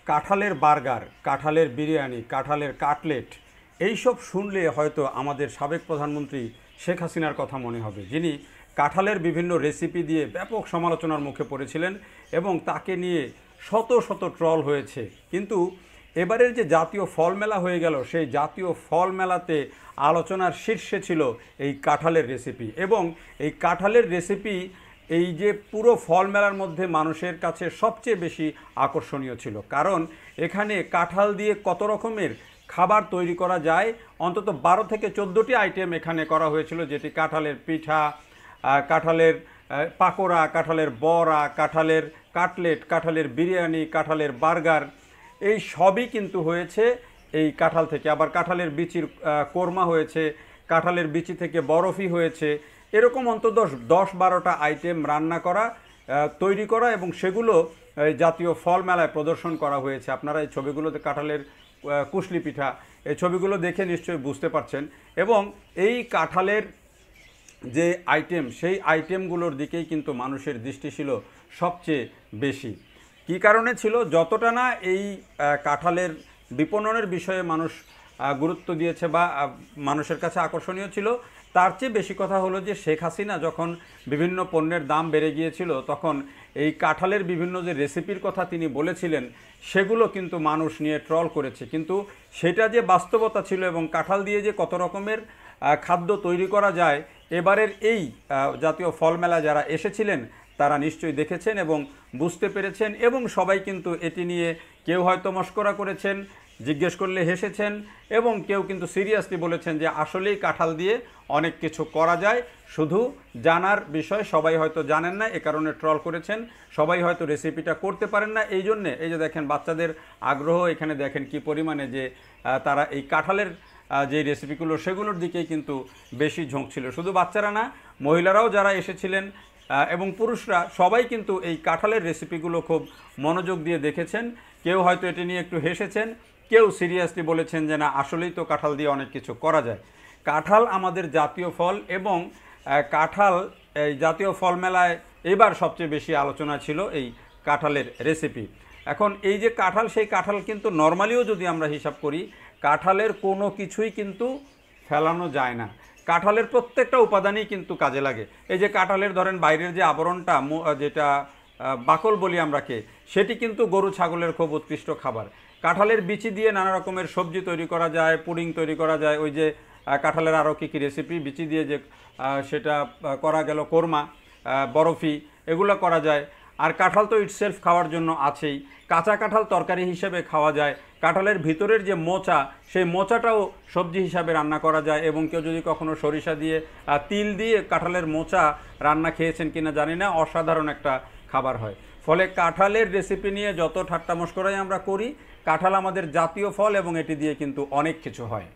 কাঁঠালের বার্গার, কাঁঠালের বিরিয়ানি, কাঁঠালের কাটলেট এইসব শুনলে হয়তো আমাদের সাবেক প্রধানমন্ত্রী শেখ হাসিনার কথা মনে হবে, যিনি কাঁঠালের বিভিন্ন রেসিপি দিয়ে ব্যাপক সমালোচনার মুখে পড়েছিলেন এবং তাকে নিয়ে শত শত ট্রল হয়েছে। কিন্তু এবারের যে জাতীয় ফল মেলা হয়ে গেল, সেই জাতীয় ফল মেলাতে আলোচনার শীর্ষে ছিল এই কাঁঠালের রেসিপি। এবং এই কাঁঠালের রেসিপি এই যে পুরো ফল মেলার মধ্যে মানুষের কাছে সবচেয়ে বেশি আকর্ষণীয় ছিল, কারণ এখানে কাঁঠাল দিয়ে কত রকমের খাবার তৈরি করা যায়, অন্তত 12 থেকে 14টি আইটেম এখানে করা হয়েছিল, যেটি কাঁঠালের পিঠা, কাঁঠালের পাকোড়া, কাঁঠালের বড়া, কাঁঠালের কাটলেট, কাঁঠালের বিরিয়ানি, কাঁঠালের বার্গার, এই সবই কিন্তু হয়েছে এই কাঁঠাল থেকে। আবার কাঁঠালের বিচির কোরমা হয়েছে, কাঁঠালের বিচি থেকে বরফি হয়েছে। এরকম অন্তত 10-12টা আইটেম রান্না করা, তৈরি করা এবং সেগুলো জাতীয় ফল মেলায় প্রদর্শন করা হয়েছে। আপনারা এই ছবিগুলোতে কাঁঠালের কুশলি পিঠা, এই ছবিগুলো দেখে নিশ্চয়ই বুঝতে পারছেন। এবং এই কাঁঠালের যে আইটেম, সেই আইটেমগুলোর দিকেই কিন্তু মানুষের দৃষ্টি ছিল সবচেয়ে বেশি। কী কারণে ছিল? যতটা না এই কাঁঠালের বিপণনের বিষয়ে মানুষ গুরুত্ব দিয়েছে বা মানুষের কাছে আকর্ষণীয় ছিল, তার চেয়ে বেশি কথা হলো যে শেখ হাসিনা যখন বিভিন্ন পণ্যের দাম বেড়ে গিয়েছিল, তখন এই কাঁঠালের বিভিন্ন যে রেসিপির কথা তিনি বলেছিলেন, সেগুলো কিন্তু মানুষ নিয়ে ট্রল করেছে। কিন্তু সেটা যে বাস্তবতা ছিল এবং কাঁঠাল দিয়ে যে কত রকমের খাদ্য তৈরি করা যায়, এবারের এই জাতীয় ফল মেলা যারা এসেছিলেন তারা নিশ্চয়ই দেখেছেন এবং বুঝতে পেরেছেন। এবং সবাই কিন্তু এটি নিয়ে কেউ হয়তো মশকরা করেছেন, জিজ্ঞেস করলে হেসেছেন, এবং কেউ কিন্তু সিরিয়াসলি বলেছেন যে আসলেই কাঁঠাল দিয়ে অনেক কিছু করা যায়, শুধু জানার বিষয়, সবাই হয়তো জানেন না, এ কারণে ট্রল করেছেন। সবাই হয়তো রেসিপিটা করতে পারেন না, এই জন্যে এই যে দেখেন বাচ্চাদের আগ্রহ, এখানে দেখেন কি পরিমাণে যে তারা এই কাঁঠালের যে রেসিপিগুলো সেগুলোর দিকেই কিন্তু বেশি ঝোঁক ছিল। শুধু বাচ্চারা না, মহিলারাও যারা এসেছিলেন এবং পুরুষরা সবাই কিন্তু এই কাঁঠালের রেসিপিগুলো খুব মনোযোগ দিয়ে দেখেছেন। কেউ হয়তো এটি নিয়ে একটু হেসেছেন, কেউ সিরিয়াসলি বলেছেন যে না, আসলেই তো কাঁঠাল দিয়ে অনেক কিছু করা যায়। কাঁঠাল আমাদের জাতীয় ফল এবং কাঁঠাল এই জাতীয় ফল মেলায় এবার সবচেয়ে বেশি আলোচনা ছিল এই কাঁঠালের রেসিপি। এখন এই যে কাঁঠাল, সেই কাঁঠাল কিন্তু নর্মালিও যদি আমরা হিসাব করি, কাঁঠালের কোনো কিছুই কিন্তু ফেলানো যায় না। কাঁঠালের প্রত্যেকটা উপাদানই কিন্তু কাজে লাগে। এই যে কাঁঠালের ধরেন বাইরের যে আবরণটা, যেটা বাকল বলি আমরাকে, সেটি কিন্তু গরু ছাগলের খুব উৎকৃষ্ট খাবার। কাঁঠালের বিচি দিয়ে নানা রকমের সবজি তৈরি করা যায়, পুডিং তৈরি করা যায়। ওই যে কাঁঠালের আরও কী কী রেসিপি বিচি দিয়ে যে সেটা করা গেল, কোরমা, বরফি, এগুলো করা যায়। আর কাঁঠাল তো ইটসেলফ খাওয়ার জন্য আছেই। কাঁচা কাঁঠাল তরকারি হিসেবে খাওয়া যায়। কাঁঠালের ভিতরের যে মোচা, সেই মোচাটাও সবজি হিসাবে রান্না করা যায়। এবং কেউ যদি কখনো সরিষা দিয়ে, তিল দিয়ে কাঁঠালের মোচা রান্না খেয়েছেন কিনা জানি না, অসাধারণ একটা খাবার হয়। ফলে কাঁঠালের রেসিপি নিয়ে যত ঠাট্টা মশকরাই আমরা করি, কাঁঠাল আমাদের জাতীয় ফল এবং এটি দিয়ে কিন্তু অনেক কিছু হয়।